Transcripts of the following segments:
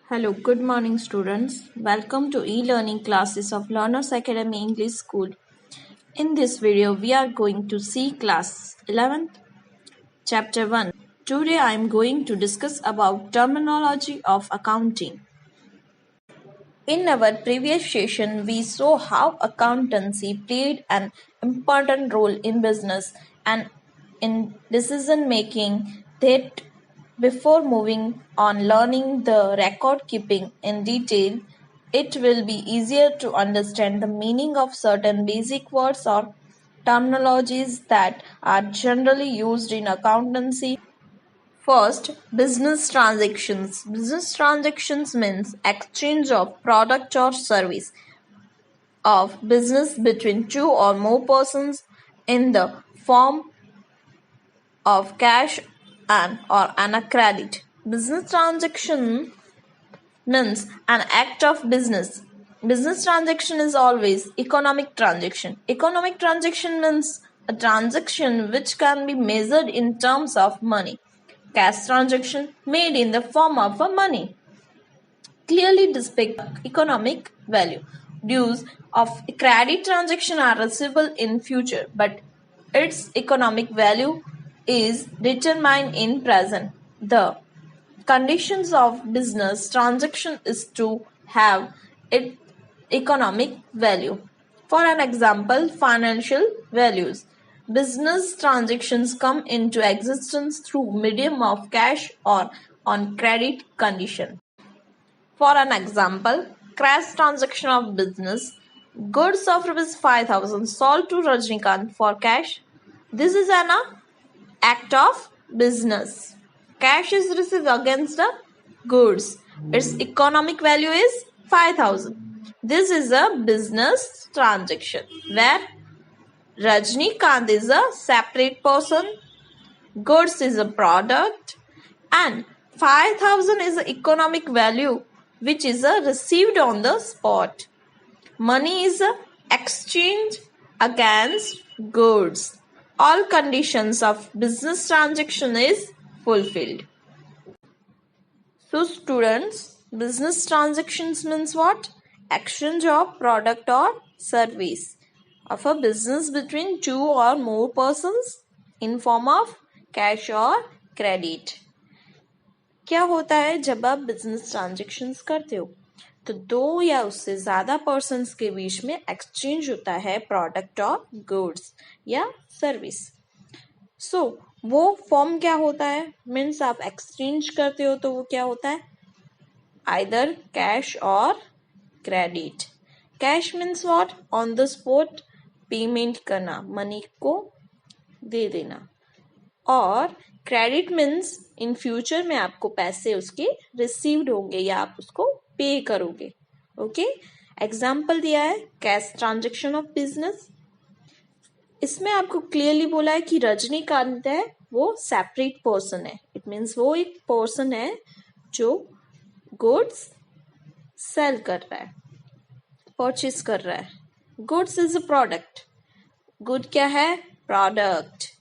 Hello, good morning, students. Welcome to e-learning classes of Learners Academy English School. In this video, we are going to see class 11th, chapter 1. Today, I am going to discuss about terminology of accounting. In our previous session, we saw how accountancy played an important role in business and in decision making. That before moving on learning the record keeping in detail, it will be easier to understand the meaning of certain basic words or terminologies that are generally used in accountancy. First, business transactions. Business transactions means exchange of product or service of business between two or more persons in the form of cash and or an credit. Business transaction means an act of business. Business transaction is always economic transaction. Economic transaction means a transaction which can be measured in terms of money. Cash transaction made in the form of a money clearly depict economic value. Dues of a credit transaction are receivable in future, but its economic value is determined in present. The conditions of business transaction is to have its economic value. For an example, financial values. Business transactions come into existence through medium of cash or on credit condition. For an example, cash transaction of business. Goods of ₹5,000 sold to Rajnikant for cash. This is an act of business. Cash is received against the goods. Its economic value is 5,000. This is a business transaction where Rajnikant is a separate person, goods is a product, and 5,000 is the economic value which is received on the spot. Money is exchange against goods. All conditions of business transaction is fulfilled. So students, business transactions means what? Exchange of product or service of a business between two or more persons in form of cash or credit. क्या होता है जब आप business transactions करते हो तो दो या उससे ज्यादा पर्सन्स के बीच में एक्सचेंज होता है प्रोडक्ट और गुड्स या सर्विस. सो वो फॉर्म क्या होता है मीन्स आप एक्सचेंज करते हो तो वो क्या होता है आइदर कैश और credit. Cash means what on the spot payment करना मनी को दे देना और क्रेडिट मीन्स इन फ्यूचर में आपको पैसे उसके रिसीव्ड होंगे या आप उसको पे करोगे. ओके एग्जाम्पल दिया है कैश ट्रांजेक्शन ऑफ बिजनेस. इसमें आपको क्लियरली बोला है कि रजनीकांत है वो सेपरेट पर्सन है. इट मीन्स वो एक पर्सन है जो गुड्स सेल कर रहा है परचेज कर रहा है. Goods is a product. Good क्या है product.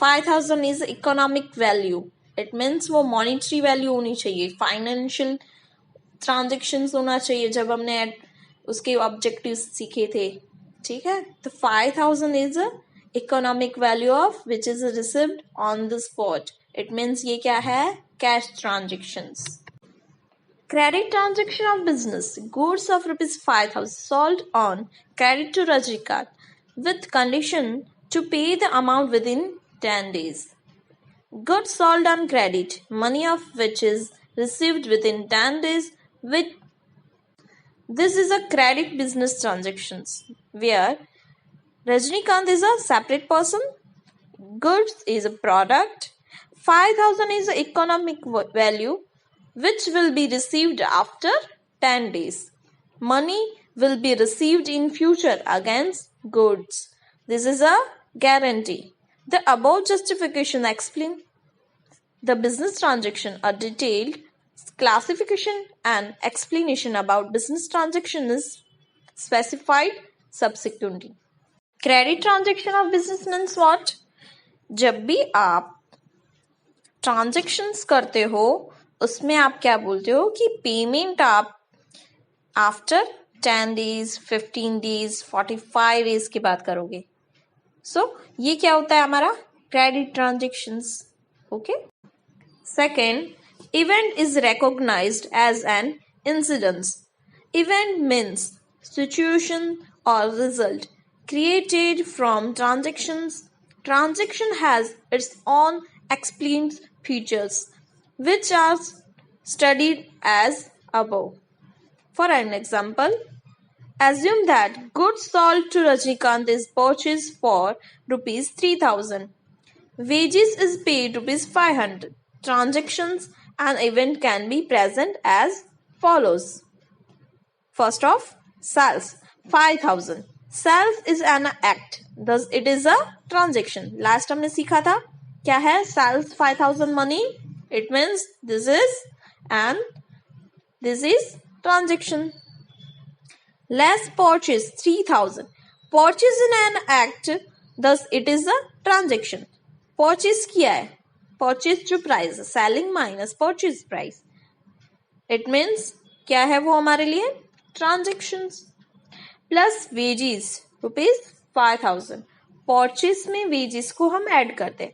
5,000 is economic value. It means वो मॉनिटरी वैल्यू होनी चाहिए. फाइनेंशियल ट्रांजेक्शन्स होना चाहिए जब हमने उसके ऑब्जेक्टिव्स सीखे थे. ठीक है तो 5,000 is economic value of which is received on the spot. It means ये क्या है cash transactions. Credit transaction of business. Goods of ₹5,000 sold on credit to Rajnikant with condition to pay the amount within 10 days. Goods sold on credit, money of which is received within 10 days. This is a credit business transactions where Rajnikant is a separate person, goods is a product, 5,000 is the economic value which will be received after 10 days. Money will be received in future against goods. This is a guarantee. The above justification explain the business transaction. A detailed classification and explanation about business transaction is specified subsequently. Credit transaction of business means what? जब भी आप transactions करते हो उसमें आप क्या बोलते हो कि पेमेंट आप आफ्टर 10 days, 15 days, 45 days की बात करोगे. सो ये क्या होता है हमारा credit transactions. Okay. Second, event is recognized as an incidence. Event means situation or result created from transactions. Transaction has its own explained features which are studied as above. For an example, assume that goods sold to Rajnikant is purchased for rupees 3000. Wages is paid rupees 500. Transactions and event can be present as follows. First off, sales 5000. Sales is an act, thus it is a transaction. Last हमने सीखा था क्या है sales 5000 money. It means this is transaction. Less purchase 3000. Purchase in an act, thus it is a transaction. Purchase किया है, purchase जो price है, selling minus purchase price. It means क्या है वो हमारे लिए transactions. Plus wages rupees 5000. Purchase में wages को हम ऐड करते हैं.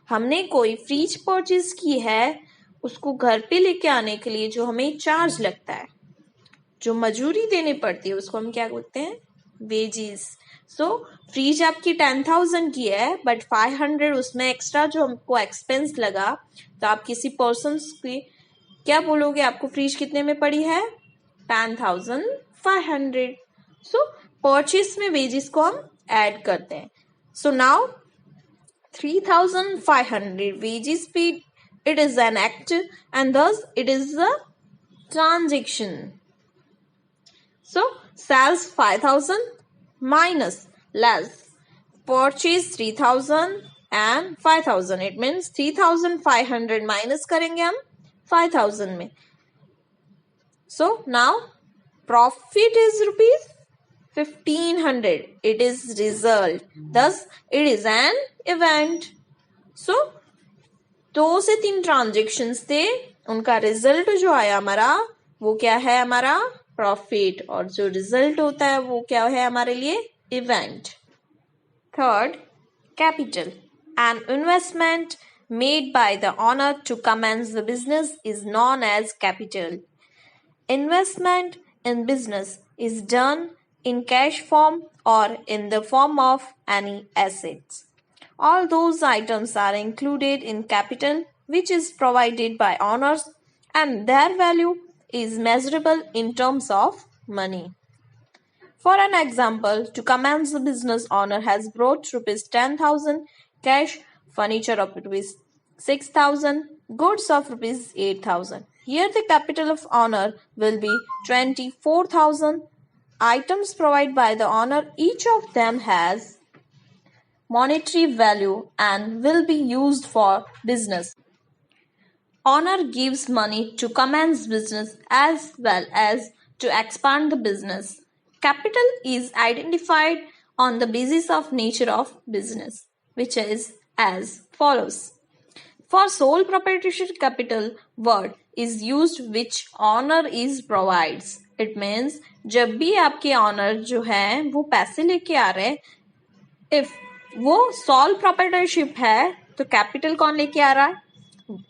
हमने कोई फ्रिज परचेज की है, उसको घर पे लेके आने के लिए जो हमें चार्ज लगता है, जो मजूरी देनी पड़ती है, उसको हम क्या बोलते हैं वेजेस. सो फ्रिज आपकी 10,000 की है बट 500 उसमें एक्स्ट्रा जो हमको एक्सपेंस लगा, तो आप किसी पर्सन की क्या बोलोगे आपको फ्रिज कितने में पड़ी है 10,500. सो परचेस में वेजेस को हम ऐड करते हैं. So now 3,500 wages paid, it is an act and thus it is a transaction. So sales 5,000 minus less purchase 3,000 and 5,000. It means 3,500 minus करेंगे हम 5,000 में. So now profit is rupees 1,500. It is result. Thus it is an event. So 2 से 3 transactions थे, उनका result जो आया हमारा वो क्या है हमारा प्रॉफिट, और जो रिजल्ट होता है वो क्या है हमारे लिए event. Third, capital. An investment made by the owner to commence the business is known as capital. Investment in business is done in cash form or in the form of any assets. All those items are included in capital which is provided by owners and their value is measurable in terms of money. For an example, to commence the business, owner has brought rupees 10,000 cash, furniture of rupees 6,000, goods of rupees 8,000. Here the capital of owner will be 24,000. Items provided by the owner, each of them has monetary value and will be used for business. Owner gives money to commence business as well as to expand the business. Capital is identified on the basis of nature of business, which is as follows. For sole proprietorship capital word is used which owner is provides. It means जब भी आपके honour जो है वो पैसे लेके आ रहे हैं, इफ वो सोल प्रोप्राइटरशिप है तो कैपिटल कौन लेके आ रहा है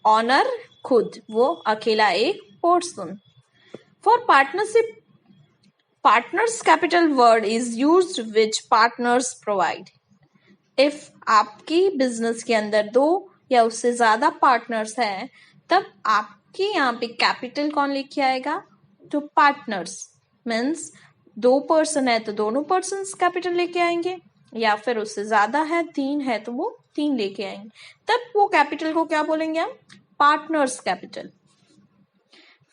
ऑनर खुद, वो अकेला एक person. For partnership partners capital word is used which partners provide. If आपकी बिजनेस के अंदर 2 या उससे ज्यादा पार्टनर्स हैं, तब आपके यहाँ पे कैपिटल कौन लेके आएगा, तो पार्टनर्स. मीन्स 2 पर्सन है तो दोनों पर्सन कैपिटल लेके आएंगे, या फिर उससे ज्यादा है 3 है तो वो 3 लेके आएंगे, तब वो कैपिटल को क्या बोलेंगे हम partners capital.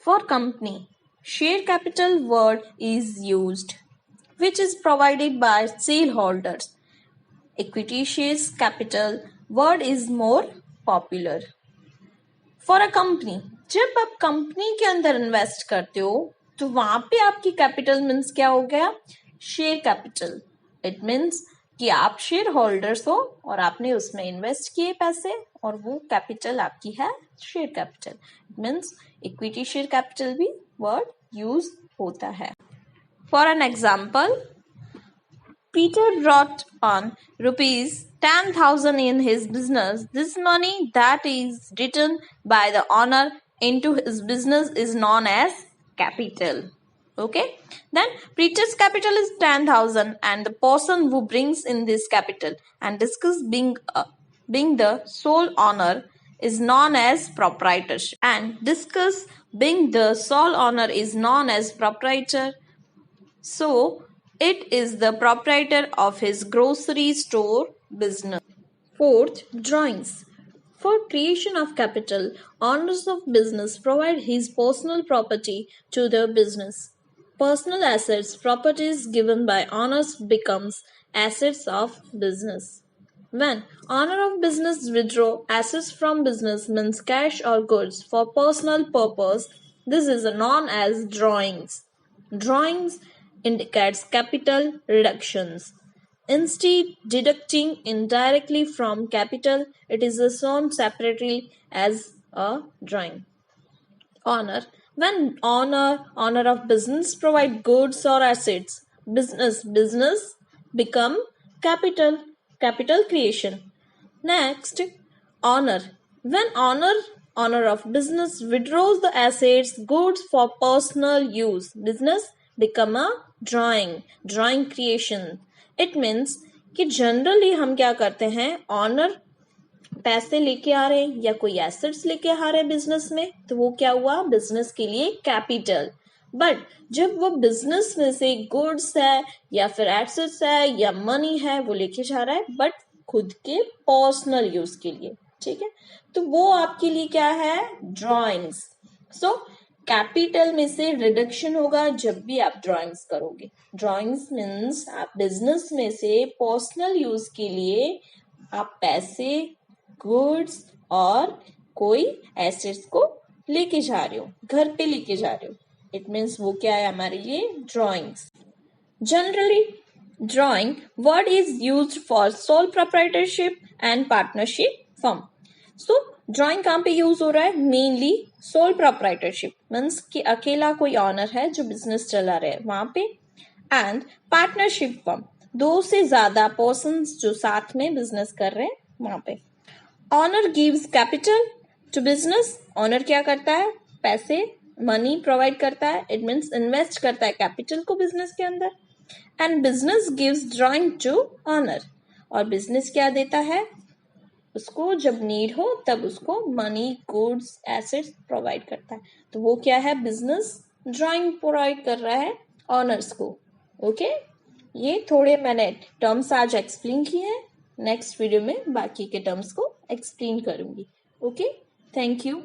For company share capital word is used which is provided by share holders. Equity shares capital word is more popular. For a company, जब आप कंपनी के अंदर इन्वेस्ट करते हो तो वहां पे आपकी कैपिटल मीन्स क्या हो गया शेयर कैपिटल. इट मीन्स कि आप शेयर होल्डर्स हो और आपने उसमें इन्वेस्ट किए पैसे और वो कैपिटल आपकी है share capital. Means equity share capital भी वर्ड यूज होता है. For an example, Peter brought on rupees 10,000 in his business. This money that is written by the owner into his business is known as capital. Okay, then Peter's capital is 10,000 and the person who brings in this capital and discuss being the sole owner is known as proprietorship, and discuss being the sole owner is known as proprietor. So it is the proprietor of his grocery store business. Fourth, drawings. For creation of capital, owners of business provide his personal property to their business. Personal assets, properties given by owners becomes assets of business. When owner of business withdraw assets from business means cash or goods for personal purpose, this is known as drawings. Drawings indicates capital reductions. Instead deducting indirectly from capital, it is shown separately as a drawing. Owner. When owner of business provide goods or assets, business become capital creation. Next, owner. When owner of business withdraws the assets, goods for personal use, business become a drawing creation. It means कि generally हम क्या करते हैं, honour पैसे लेके आ रहे हैं या कोई एसेट्स लेके आ रहे हैं बिजनेस में, तो वो क्या हुआ, बिजनेस के लिए कैपिटल. बट जब वो बिजनेस में से गुड्स है या फिर एसेट्स है या मनी है वो लेके जा रहा है, बट खुद के पर्सनल यूज के लिए, ठीक है, तो वो आपके लिए क्या है, ड्राइंग्स. सो कैपिटल में से रिडक्शन होगा जब भी आप ड्राइंग्स करोगे. ड्राइंग्स मीन्स आप बिजनेस में से पर्सनल यूज के लिए आप पैसे, गुड्स और कोई एसेट्स को लेके जा रहे हो, घर पे लेके जा रहे हो. इट मीन्स वो क्या है हमारे लिए, drawings. Generally drawing word is used for sole proprietorship and partnership firm. So drawing कहाँ पे यूज हो रहा है, मेनली सोल प्रोप्राइटरशिप मीन्स कि अकेला कोई ऑनर है जो बिजनेस चला रहे हैं वहां पे, एंड पार्टनरशिप फर्म, दो से ज्यादा पर्सन्स जो साथ में बिजनेस कर रहे हैं वहां पे. Owner gives capital to business. Owner क्या करता है, पैसे, मनी प्रोवाइड करता है. इट मीन्स इन्वेस्ट करता है कैपिटल को बिजनेस के अंदर. And business gives drawing to owner. और बिजनेस क्या देता है, उसको जब नीड हो तब उसको मनी, गुड्स, एसेट्स प्रोवाइड करता है. तो वो क्या है, बिजनेस ड्राइंग प्रोवाइड कर रहा है ऑनर्स को. ओके, ये थोड़े मैंने टर्म्स आज एक्सप्लेन किए हैं. नेक्स्ट वीडियो में बाकी के टर्म्स को एक्सप्लेन करूंगी. Okay, thank you.